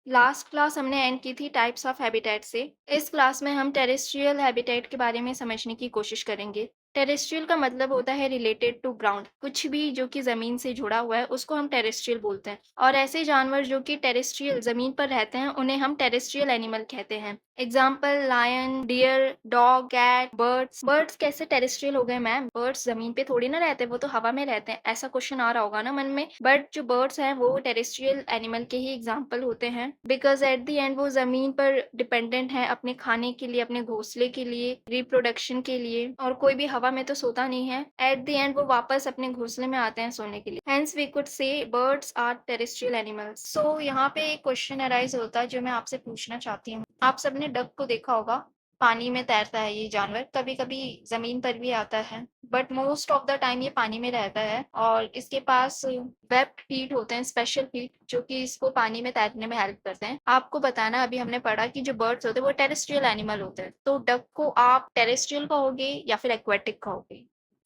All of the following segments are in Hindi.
लास्ट क्लास हमने एंड की थी टाइप्स ऑफ हैबिटेट से। इस क्लास में हम टेरेस्ट्रियल हैबिटेट के बारे में समझने की कोशिश करेंगे। टेरेस्ट्रियल का मतलब होता है रिलेटेड टू ग्राउंड। कुछ भी जो कि जमीन से जुड़ा हुआ है उसको हम टेरेस्ट्रियल बोलते हैं, और ऐसे जानवर जो कि टेरेस्ट्रियल जमीन पर रहते हैं उन्हें हम टेरेस्ट्रियल एनिमल कहते हैं। Example lion, deer, dog, cat, birds. Birds कैसे टेरेस्ट्रियल हो गए मैम? बर्ड्स जमीन पे थोड़ी ना रहते, वो तो हवा में रहते हैं। ऐसा क्वेश्चन आ रहा होगा ना मन में। बट जो बर्ड्स हैं वो टेरेस्ट्रियल एनिमल के ही एग्जाम्पल होते हैं, बिकॉज एट द एंड वो जमीन पर डिपेंडेंट है अपने खाने के लिए, अपने घोंसले के लिए, रिप्रोडक्शन के लिए। और कोई भी हवा में तो सोता नहीं है। एट द एंड वो वापस अपने घोंसले में आते हैं सोने के लिए। Hence we could say birds are terrestrial animals. So यहाँ पे एक क्वेश्चन अराइज होता है जो मैं आपसे पूछना चाहती हूँ। आप सबने डक को देखा होगा, पानी में तैरता है ये जानवर। कभी कभी जमीन पर भी आता है, but most of the time ये पानी में रहता है। और इसके पास वेब फीट होते हैं, स्पेशल फीट, जो कि इसको पानी में तैरने में हेल्प करते हैं। आपको बताना, अभी हमने पढ़ा कि जो बर्ड्स होते हैं वो टेरेस्ट्रियल एनिमल होते हैं, तो डक को आप टेरेस्ट्रियल कहोगे या फिर एक्वेटिक कहोगे?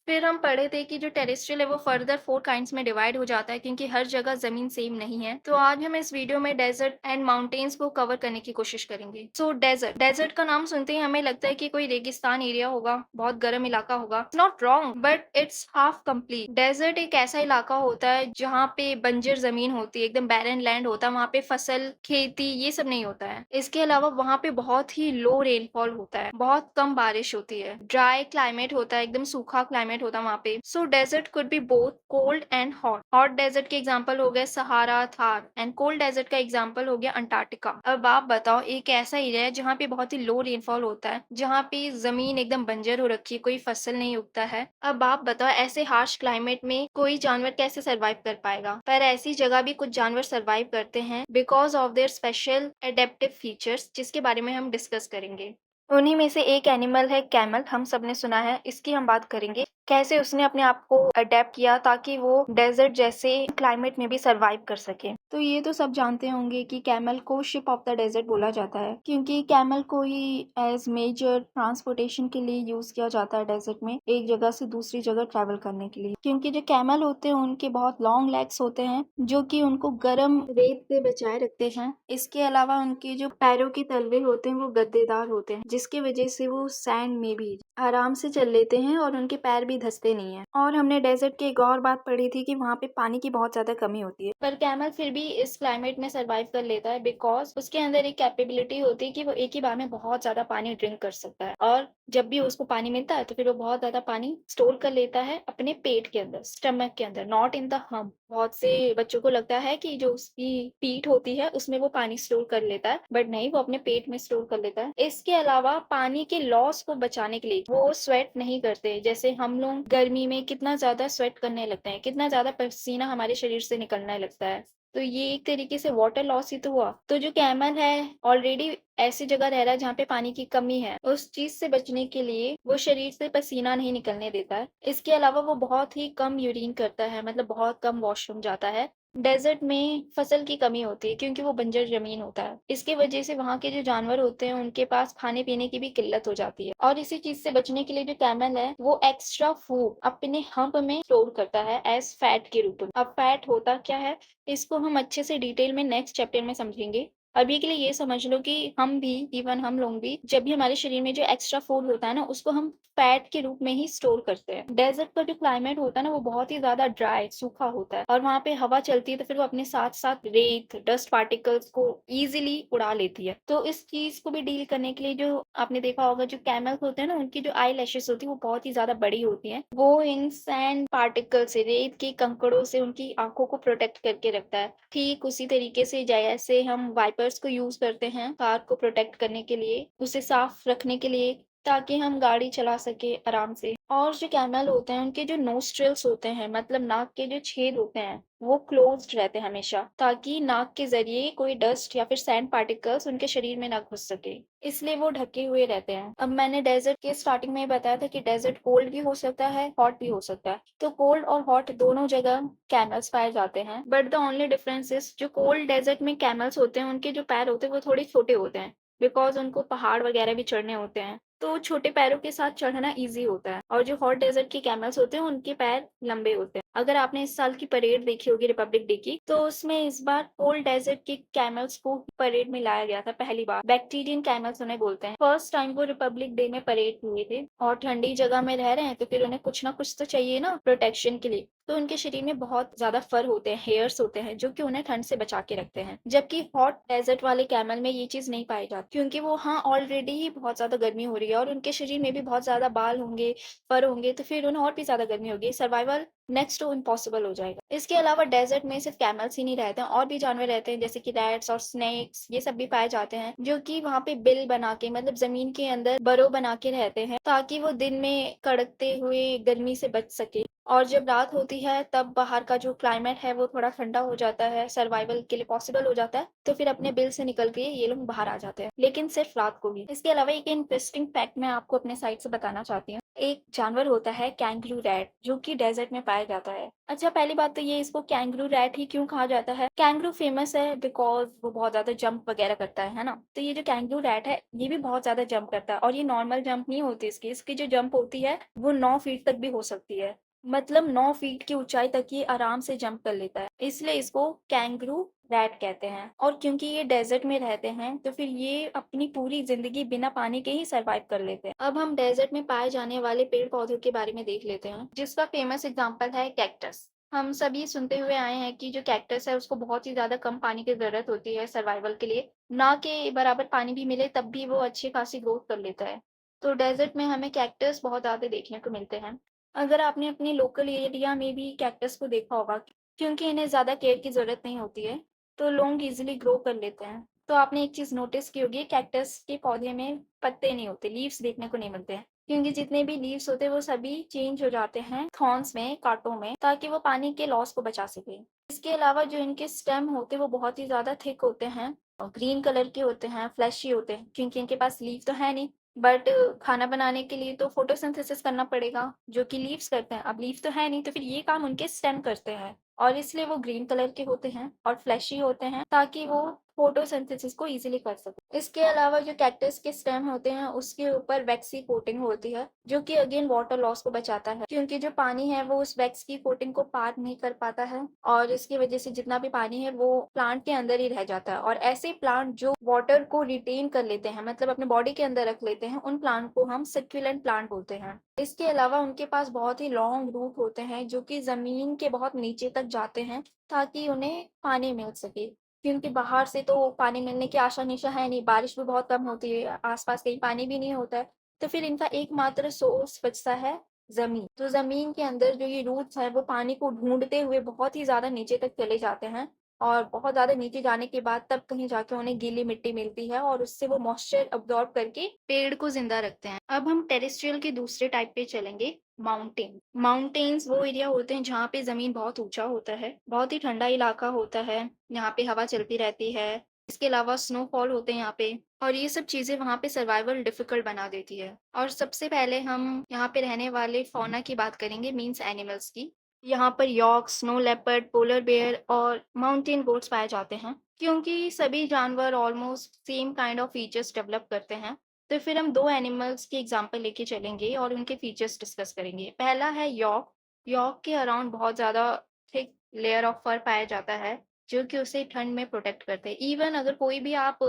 फिर हम पढ़े थे कि जो टेरेस्ट्रियल है वो फर्दर 4 काइंड्स में डिवाइड हो जाता है, क्योंकि हर जगह ज़मीन सेम नहीं है। तो आज हम इस वीडियो में डेज़र्ट एंड माउंटेन्स को कवर करने की कोशिश करेंगे। सो डेज़र्ट, डेज़र्ट का नाम सुनते ही हमें लगता है कि कोई रेगिस्तान एरिया होगा, बहुत गर्म इलाका होगा। It's not wrong, but it's half complete. Desert एक ऐसा इलाका होता है जहाँ पे बंजर ज़मीन होती है, एकदम बैरन लैंड होता है, वहाँ पे फसल, खेती ये सब नहीं होता है। इसके अलावा वहाँ पे बहुत ही लो रेनफॉल होता है, बहुत कम बारिश होती है, ड्राई क्लाइमेट होता है, एकदम सूखा क्लाइमेट होता है वहाँ पे। So desert could be both cold and hot. Hot desert के एग्जांपल हो गए Sahara, Thar, and cold desert का एग्जांपल हो गया अंटार्कटिका। अब आप बताओ, एक ऐसा एरिया है जहाँ पे बहुत ही लो रेनफॉल होता है, जहाँ पे जमीन एकदम बंजर हो रखी है, कोई फसल नहीं उगता है। अब आप बताओ, ऐसे हार्श क्लाइमेट में कोई जानवर कैसे सरवाइव कर पाएगा? पर ऐसी जगह भी कुछ जानवर सरवाइव करते हैं because of their special adaptive features, जिसके बारे में हम डिस्कस करेंगे। उन्हीं में से एक एनिमल है कैमल। हम सब ने सुना है, इसकी हम बात करेंगे। कैसे उसने अपने आप को अडेप्ट किया ताकि वो डेजर्ट जैसे क्लाइमेट में भी सरवाइव कर सके। तो ये तो सब जानते होंगे कि कैमल को शिप ऑफ द डेजर्ट बोला जाता है, क्योंकि कैमल को ही एज मेजर ट्रांसपोर्टेशन के लिए यूज किया जाता है डेजर्ट में, एक जगह से दूसरी जगह ट्रैवल करने के लिए। क्योंकि जो कैमल होते हैं उनके बहुत लॉन्ग लेग्स होते हैं, जो कि उनको गर्म रेत से बचाए रखते हैं। इसके अलावा उनके जो पैरों के तलवे होते हैं वो गद्देदार होते हैं, जिसकी वजह से वो सैंड में भी आराम से चल लेते हैं और उनके पैर भी धंसते नहीं है। और हमने डेजर्ट की एक और बात पढ़ी थी कि वहाँ पे पानी की बहुत ज्यादा कमी होती है, पर कैमल फिर भी इस क्लाइमेट में सरवाइव कर लेता है, बिकॉज उसके अंदर एक कैपेबिलिटी होती है कि वो एक ही बार में बहुत ज्यादा पानी ड्रिंक कर सकता है। और जब भी उसको पानी मिलता है तो फिर वो बहुत ज्यादा पानी स्टोर कर लेता है अपने पेट के अंदर, स्टमक के अंदर, नॉट इन द हम। बहुत से बच्चों को लगता है कि जो उसकी पीठ होती है उसमें वो पानी स्टोर कर लेता है, बट नहीं, वो अपने पेट में स्टोर कर लेता है। इसके अलावा पानी के लॉस को बचाने के लिए वो स्वेट नहीं करते। जैसे हम लोग गर्मी में कितना ज्यादा स्वेट करने लगते हैं, कितना ज्यादा पसीना हमारे शरीर से निकलने लगता है, तो ये एक तरीके से वाटर लॉस ही तो हुआ। तो जो कैमल है ऑलरेडी ऐसी जगह रह रहा है जहाँ पे पानी की कमी है, उस चीज से बचने के लिए वो शरीर से पसीना नहीं निकलने देता है। इसके अलावा वो बहुत ही कम यूरिन करता है, मतलब बहुत कम वॉशरूम जाता है। डेजर्ट में फसल की कमी होती है क्योंकि वो बंजर जमीन होता है। इसकी वजह से वहाँ के जो जानवर होते हैं उनके पास खाने पीने की भी किल्लत हो जाती है, और इसी चीज से बचने के लिए जो कैमल है वो एक्स्ट्रा फूड अपने हम्प में स्टोर करता है एज फैट के रूप में। अब फैट होता क्या है, इसको हम अच्छे से डिटेल में नेक्स्ट चैप्टर में समझेंगे। अभी के लिए ये समझ लो कि हम भी, इवन हम लोग भी, जब भी हमारे शरीर में जो एक्स्ट्रा फूड होता है ना उसको हम फैट के रूप में ही स्टोर करते हैं। डेजर्ट का जो क्लाइमेट होता है ना वो बहुत ही ज्यादा ड्राई, सूखा होता है, और वहाँ पे हवा चलती है तो फिर वो अपने साथ साथ रेत, डस्ट पार्टिकल्स को इजीली उड़ा लेती है। तो इस चीज को भी डील करने के लिए जो आपने देखा होगा, जो कैमल्स होते हैं ना उनकी जो आई लैशेस होती है वो बहुत ही ज्यादा बड़ी होती है। वो इन सैंड पार्टिकल से, रेत के कंकड़ों से उनकी आंखों को प्रोटेक्ट करके रखता है। ठीक उसी तरीके से जैसे हम वाइपर्स को यूज करते हैं कार को प्रोटेक्ट करने के लिए, उसे साफ रखने के लिए, ताकि हम गाड़ी चला सके आराम से। और जो कैमल होते हैं उनके जो नोस्ट्रिल्स होते हैं, मतलब नाक के जो छेद होते हैं, वो क्लोज्ड रहते हैं हमेशा, ताकि नाक के जरिए कोई डस्ट या फिर सैंड पार्टिकल्स उनके शरीर में ना घुस सके, इसलिए वो ढके हुए रहते हैं। अब मैंने डेजर्ट के स्टार्टिंग में ही बताया था कि डेजर्ट कोल्ड भी हो सकता है, हॉट भी हो सकता है। तो कोल्ड और हॉट दोनों जगह कैमल्स पाए जाते हैं, but the only difference is जो कोल्ड डेजर्ट में कैमल्स होते हैं उनके जो पैर होते हैं वो थोड़े छोटे होते हैं, बिकॉज उनको पहाड़ वगैरह भी चढ़ने होते हैं, तो छोटे पैरों के साथ चढ़ना ईजी होता है। और जो हॉट डेजर्ट के कैमल्स होते हैं उनके पैर लंबे होते हैं। अगर आपने इस साल की परेड देखी होगी रिपब्लिक डे की, तो उसमें इस बार पोल डेजर्ट के कैमल्स को परेड में लाया गया था पहली बार। बैक्टीरियन कैमल्स उन्हें बोलते हैं। फर्स्ट टाइम वो रिपब्लिक डे में परेड हुए थे और ठंडी जगह में रह रहे हैं तो फिर उन्हें कुछ ना कुछ तो चाहिए ना प्रोटेक्शन के लिए। तो उनके शरीर में बहुत ज्यादा फर होते हैं, हेयर्स होते हैं जो कि उन्हें ठंड से बचा के रखते हैं। जबकि हॉट डेजर्ट वाले कैमल में ये चीज नहीं पाई जाती क्योंकि वो हाँ ऑलरेडी ही बहुत ज्यादा गर्मी हो रही है और उनके शरीर में भी बहुत ज्यादा बाल होंगे, फर होंगे, तो फिर उन्हें और भी ज्यादा गर्मी होगी। सर्वाइवल नेक्स्ट टू इम्पॉसिबल हो जाएगा। इसके अलावा डेजर्ट में सिर्फ कैमल्स ही नहीं रहते हैं, और भी जानवर रहते हैं जैसे कि रैट्स और स्नेक्स, ये सब भी पाए जाते हैं जो कि वहाँ पे बिल बना के मतलब जमीन के अंदर बरो बना के रहते हैं ताकि वो दिन में कड़कते हुए गर्मी से बच सके। और जब रात होती है तब बाहर का जो क्लाइमेट है वो थोड़ा ठंडा हो जाता है, सर्वाइवल के लिए पॉसिबल हो जाता है, तो फिर अपने बिल से निकल के ये लोग बाहर आ जाते हैं, लेकिन सिर्फ रात को ही। इसके अलावा एक इंटरेस्टिंग फैक्ट मैं आपको अपने साइड से बताना चाहती हूँ। एक जानवर होता है कैंगरू रैट जो कि डेजर्ट में पाया जाता है। अच्छा, पहली बात तो ये इसको कैंगरू रैट ही क्यों कहा जाता है? कैंगरू फेमस है बिकॉज वो बहुत ज्यादा जंप वगैरह करता है ना। तो ये जो कैंगरू रैट है ये भी बहुत ज्यादा जंप करता है और ये नॉर्मल जंप नहीं होती इसकी जो जंप होती है वो 9 फीट तक भी हो सकती है। मतलब 9 फीट की ऊंचाई तक ये आराम से जंप कर लेता है, इसलिए इसको कैंगरू रैट कहते हैं। और क्योंकि ये डेजर्ट में रहते हैं तो फिर ये अपनी पूरी जिंदगी बिना पानी के ही सरवाइव कर लेते हैं। अब हम डेजर्ट में पाए जाने वाले पेड़ पौधों के बारे में देख लेते हैं, जिसका फेमस एग्जांपल है कैक्टस। हम सभी सुनते हुए आए हैं कि जो कैक्टस है उसको बहुत ही ज्यादा कम पानी की जरूरत होती है सर्वाइवल के लिए, ना के बराबर पानी भी मिले तब भी वो अच्छी खासी ग्रोथ कर लेता है। तो डेजर्ट में हमें कैक्टस बहुत ज्यादा देखने को मिलते हैं। अगर आपने अपने लोकल एरिया में भी कैक्टस को देखा होगा, क्योंकि इन्हें ज़्यादा केयर की ज़रूरत नहीं होती है, तो लोग इजीली ग्रो कर लेते हैं। तो आपने एक चीज़ नोटिस की होगी, कैक्टस के पौधे में पत्ते नहीं होते, लीव्स देखने को नहीं मिलते हैं, क्योंकि जितने भी लीव्स होते हैं वो सभी चेंज हो जाते हैं थॉर्न्स में, कांटों में, ताकि वो पानी के लॉस को बचा सके। इसके अलावा जो इनके स्टेम होते हैं वो बहुत ही ज़्यादा थिक होते हैं और ग्रीन कलर के होते हैं, फ्लैशी होते हैं, क्योंकि इनके पास लीव तो है नहीं, बट खाना बनाने के लिए तो फोटोसिंथेसिस करना पड़ेगा जो कि लीव्स करते हैं। अब लीव तो है नहीं तो फिर ये काम उनके स्टेम करते हैं और इसलिए वो ग्रीन कलर के होते हैं और फ्लैशी होते हैं ताकि वो फोटोसिंथेसिस को इजीली कर सके। इसके अलावा जो कैक्टस के स्टेम होते हैं उसके ऊपर वैक्सी कोटिंग होती है जो कि अगेन वाटर लॉस को बचाता है, क्योंकि जो पानी है वो उस वैक्स की कोटिंग को पार नहीं कर पाता है और इसकी वजह से जितना भी पानी है वो प्लांट के अंदर ही रह जाता है। और ऐसे प्लांट जो वाटर को रिटेन कर लेते हैं, मतलब अपने बॉडी के अंदर रख लेते हैं, उन प्लांट को हम सक्यूलेंट प्लांट बोलते हैं। इसके अलावा उनके पास बहुत ही लॉन्ग रूट होते हैं जो कि जमीन के बहुत नीचे तक जाते हैं ताकि उन्हें पानी मिल सके, क्योंकि बाहर से तो पानी मिलने की आशा निशा है नहीं, बारिश भी बहुत कम होती है, आसपास कहीं पानी भी नहीं होता है, तो फिर इनका एकमात्र सोर्स बचता है जमीन। तो जमीन के अंदर जो ये रूट्स है वो पानी को ढूंढते हुए बहुत ही ज्यादा नीचे तक चले जाते हैं और बहुत ज्यादा नीचे जाने के बाद तब कहीं जाके उन्हें गीली मिट्टी मिलती है और उससे वो मॉइस्चर अब्जॉर्ब करके पेड़ को जिंदा रखते हैं। अब हम टेरेस्ट्रियल के दूसरे टाइप पे चलेंगे, माउंटेन। माउंटेन्स वो एरिया होते हैं जहाँ पे जमीन बहुत ऊंचा होता है, बहुत ही ठंडा इलाका होता है, यहाँ पे हवा चलती रहती है। इसके अलावा स्नोफॉल होते हैं यहाँ पे, और ये सब चीजें वहाँ पे सर्वाइवल डिफिकल्ट बना देती है। और सबसे पहले हम यहाँ पे रहने वाले फौना की बात करेंगे, मीन्स एनिमल्स की। यहाँ पर yak, snow leopard, polar bear और माउंटेन गोट्स पाए जाते हैं। क्योंकि सभी जानवर almost same kind of features develop करते हैं, तो फिर हम दो एनिमल्स की एग्जांपल लेके चलेंगे और उनके फीचर्स डिस्कस करेंगे। पहला है यॉक। यॉक के अराउंड बहुत ज़्यादा थिक लेयर ऑफ फर पाया जाता है जो कि उसे ठंड में प्रोटेक्ट करते हैं। इवन अगर कोई भी आप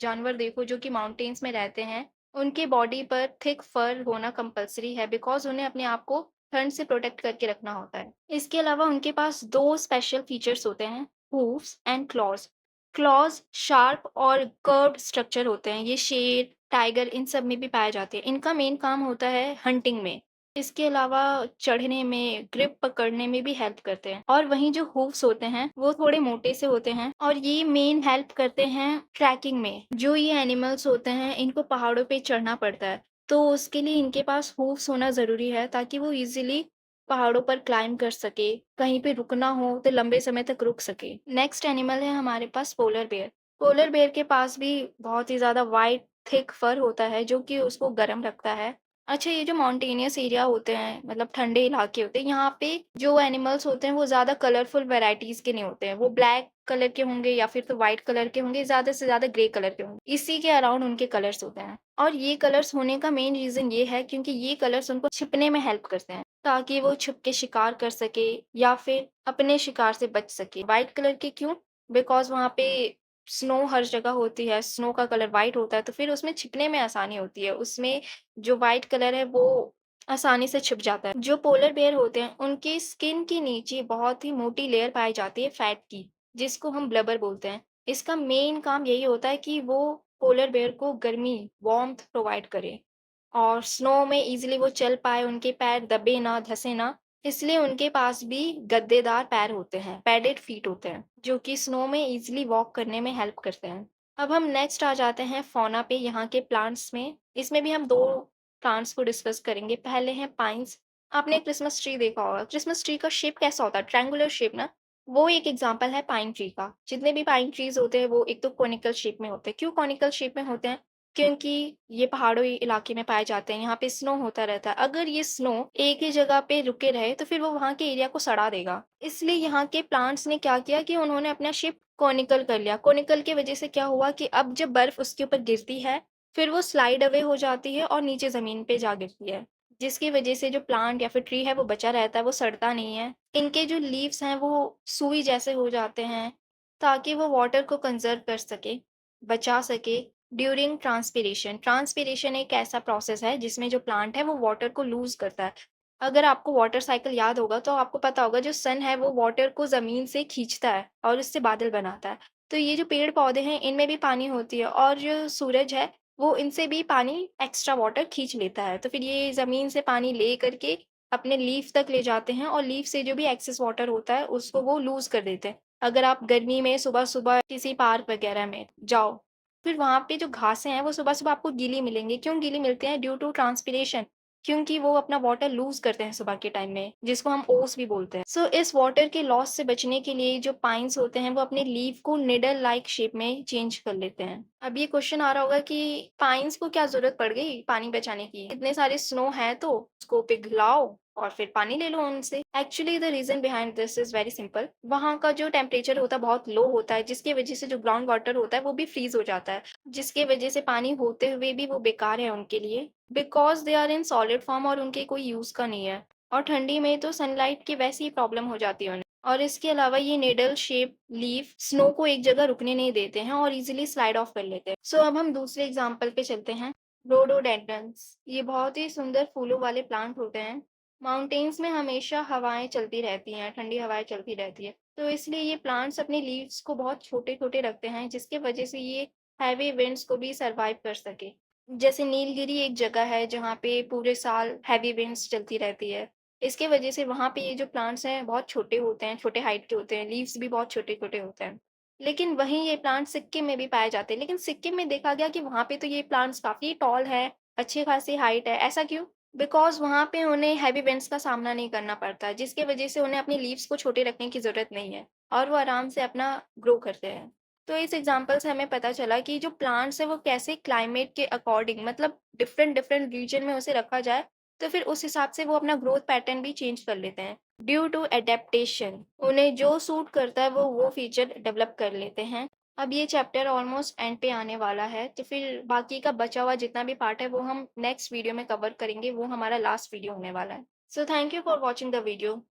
जानवर देखो जो कि माउंटेन्स में रहते हैं, उनके बॉडी पर थिक फर होना कंपलसरी है बिकॉज उन्हें अपने आप को ठंड से प्रोटेक्ट करके रखना होता है। इसके अलावा उनके पास दो स्पेशल फीचर्स होते हैं, hooves and clause. Clause sharp और कर्व्ड स्ट्रक्चर होते हैं, ये शेर, टाइगर इन सब में भी पाए जाते हैं। इनका मेन काम होता है हंटिंग में। इसके अलावा चढ़ने में, ग्रिप पकड़ने में भी हेल्प करते हैं। और वहीं जो हूव्स होते हैं वो थोड़े मोटे से होते हैं और ये मेन हेल्प करते हैं ट्रैकिंग में। जो ये एनिमल्स होते हैं इनको पहाड़ों पे चढ़ना पड़ता है, तो उसके लिए इनके पास हूव्स होना ज़रूरी है ताकि वो इजीली पहाड़ों पर क्लाइंब कर सके, कहीं पे रुकना हो तो लंबे समय तक रुक सके। नेक्स्ट एनिमल है हमारे पास पोलर बेयर। पोलर बेयर के पास भी बहुत ही ज़्यादा वाइट थिक फर होता है जो कि उसको गर्म रखता है। अच्छा, ये जो माउंटेनियस एरिया होते हैं, मतलब ठंडे इलाके होते हैं, यहाँ पे जो एनिमल्स होते हैं वो ज़्यादा कलरफुल वैराइटीज़ के नहीं होते हैं। वो ब्लैक कलर के होंगे या फिर तो व्हाइट कलर के होंगे, ज़्यादा से ज़्यादा ग्रे कलर के होंगे। इसी के अराउंड उनके कलर्स होते हैं और ये कलर्स होने का मेन रीज़न ये है क्योंकि ये कलर्स उनको छिपने में हेल्प करते हैं। ताकि वो छुप के शिकार कर सके या फिर अपने शिकार से बच सके। व्हाइट कलर के क्यों? बिकॉज़ वहाँ पे स्नो हर जगह होती है, स्नो का कलर व्हाइट होता है, तो फिर उसमें छिपने में आसानी होती है। उसमें जो व्हाइट कलर है वो आसानी से छिप जाता है। जो पोलर बेयर होते हैं, उनकी स्किन के नीचे बहुत ही मोटी लेयर पाई जाती है फैट की, जिसको हम ब्लबर बोलते हैं। इसका मेन काम यही होता है कि वो पोलर बेयर को गर्मी, वार्मथ प्रोवाइड करे। और स्नो में ईज़िली वो चल पाए, उनके पैर दबे ना, धँसे ना, इसलिए उनके पास भी गद्देदार पैर होते हैं, पैडेड फीट होते हैं, जो कि स्नो में ईज़िली वॉक करने में हेल्प करते हैं। अब हम नेक्स्ट आ जाते हैं फ़ौना पे, यहाँ के प्लांट्स में। इसमें भी हम 2 प्लांट्स को डिस्कस करेंगे। पहले हैं पाइन्स। आपने क्रिसमस ट्री देखा होगा, क्रिसमस ट्री का शेप कैसा होता है? ट्रायंगुलर शेप ना? वो एक एग्ज़ाम्पल है पाइन ट्री का। जितने भी पाइन ट्रीज़ होते हैं, वो एक तो कोनिकल शेप में होते हैं। क्यों कोनिकल शेप में होते हैं? क्योंकि ये पहाड़ी इलाके में पाए जाते हैं, यहाँ पे स्नो होता रहता है। अगर ये स्नो एक ही जगह पे रुके रहे, तो फिर वो वहाँ के एरिया को सड़ा देगा। इसलिए यहाँ के प्लांट्स ने क्या किया कि उन्होंने अपना शेप कोनिकल कर लिया। कोनिकल की वजह से क्या हुआ कि अब जब बर्फ उसके ऊपर गिरती है, फिर वो स्लाइड अवे हो जाती है और नीचे ज़मीन पे जा गिरती है। जिसकी वजह से जो प्लांट या फिर ट्री है, वो बचा रहता है, वो सड़ता नहीं है। इनके जो लीव्स हैं, वो सुई जैसे हो जाते हैं, ताकि वो वाटर को कंज़र्व कर सके, बचा सके ड्यूरिंग ट्रांसपिरेशन। ट्रांसपिरेशन एक ऐसा प्रोसेस है जिसमें जो प्लांट है वो वाटर को लूज़ करता है। अगर आपको वाटर साइकिल याद होगा तो आपको पता होगा जो सन है वो वाटर को ज़मीन से खींचता है और उससे बादल बनाता है। तो ये जो पेड़-पौधे हैं इनमें भी पानी होती है और जो सूरज है वो इनसे भी पानी एक्स्ट्रा वाटर खींच लेता है। तो फिर ये ज़मीन से पानी ले कर के अपने लीफ तक ले जाते हैं और लीफ से जो भी एक्सेस वाटर होता है उसको वो लूज़ कर देते हैं। अगर आप गर्मी में सुबह-सुबह किसी पार्क वगैरह में जाओ, फिर वहाँ पे जो घासें हैं वो सुबह-सुबह आपको गीली मिलेंगी। क्यों गीली मिलती हैं? ड्यू टू ट्रांसपिरेशन, क्योंकि वो अपना वाटर लूज़ करते हैं सुबह के टाइम में, जिसको हम ओस भी बोलते हैं। सो इस वाटर के लॉस से बचने के लिए जो पाइन्स होते हैं वो अपने लीफ को निडल लाइक शेप में चेंज कर लेते हैं। अब ये क्वेश्चन आ रहा होगा कि पाइन्स को क्या ज़रूरत पड़ गई पानी बचाने की? इतने सारे स्नो हैं तो उसको पिघलाओ और फिर पानी ले लो उनसे। Actually the reason behind this is very simple. वहाँ का जो टेम्परेचर होता है बहुत लो होता है, जिसकी वज़ह से जो ग्राउंड वाटर होता है वो भी फ्रीज़ हो जाता है, जिसकी वज़ह से पानी होते हुए भी वो बेकार है उनके लिए, because they are in solid form और उनके कोई यूज़ का नहीं है। और ठंडी में तो सनलाइट की वैसे ही प्रॉब्लम हो जाती है उन्हें। और इसके अलावा ये निडल शेप लीफ स्नो को एक जगह रुकने नहीं देते हैं और इज़िली स्लाइड ऑफ कर लेते हैं। सो अब हम दूसरे एग्ज़ाम्पल पे चलते हैं। रोडोडेंड्रन्स, ये बहुत ही सुंदर फूलों वाले प्लांट होते हैं। माउंटेन्स में हमेशा हवाएँ चलती रहती हैं, ठंडी हवाएँ चलती रहती हैं। तो इसलिए ये प्लांट्स अपने लीव्स को बहुत छोटे-छोटे रखते हैं, जिसकी वजह से ये हैवी विंड्स को भी सर्वाइव कर सके। जैसे नीलगिरी एक जगह है जहाँ पे पूरे साल हैवी विंड्स चलती रहती है। इसकी वजह से वहाँ पे ये जो प्लांट्स हैं बहुत छोटे होते हैं, छोटे हाइट के होते हैं, लीव्स भी बहुत छोटे-छोटे होते हैं। लेकिन वहीं ये प्लांट सिक्किम में भी पाए जाते हैं, लेकिन सिक्किम में देखा गया कि वहाँ पे तो ये प्लांट्स काफ़ी टॉल है, अच्छी खासी हाइट है, ऐसा क्यों? बिकॉज़ वहाँ पे उन्हें हेवी विंड्स का सामना नहीं करना पड़ता, जिसकी वजह से उन्हें अपनी लीव्स को छोटे रखने की ज़रूरत नहीं है और वो आराम से अपना ग्रो करते हैं। तो इस एग्ज़ाम्पल से हमें पता चला कि जो प्लांट्स हैं वो कैसे क्लाइमेट के अकॉर्डिंग मतलब डिफरेंट डिफरेंट रीजन में उसे रखा जाए, तो फिर उस हिसाब से वो अपना ग्रोथ पैटर्न भी चेंज कर लेते हैं। ड्यू टू एडेप्टेशन उन्हें जो सूट करता है वो फीचर डेवलप कर लेते हैं। अब ये चैप्टर ऑलमोस्ट एंड पे आने वाला है, तो फिर बाकी का बचा हुआ जितना भी पार्ट है वो हम नेक्स्ट वीडियो में कवर करेंगे, वो हमारा लास्ट वीडियो होने वाला है। So thank you for watching the video.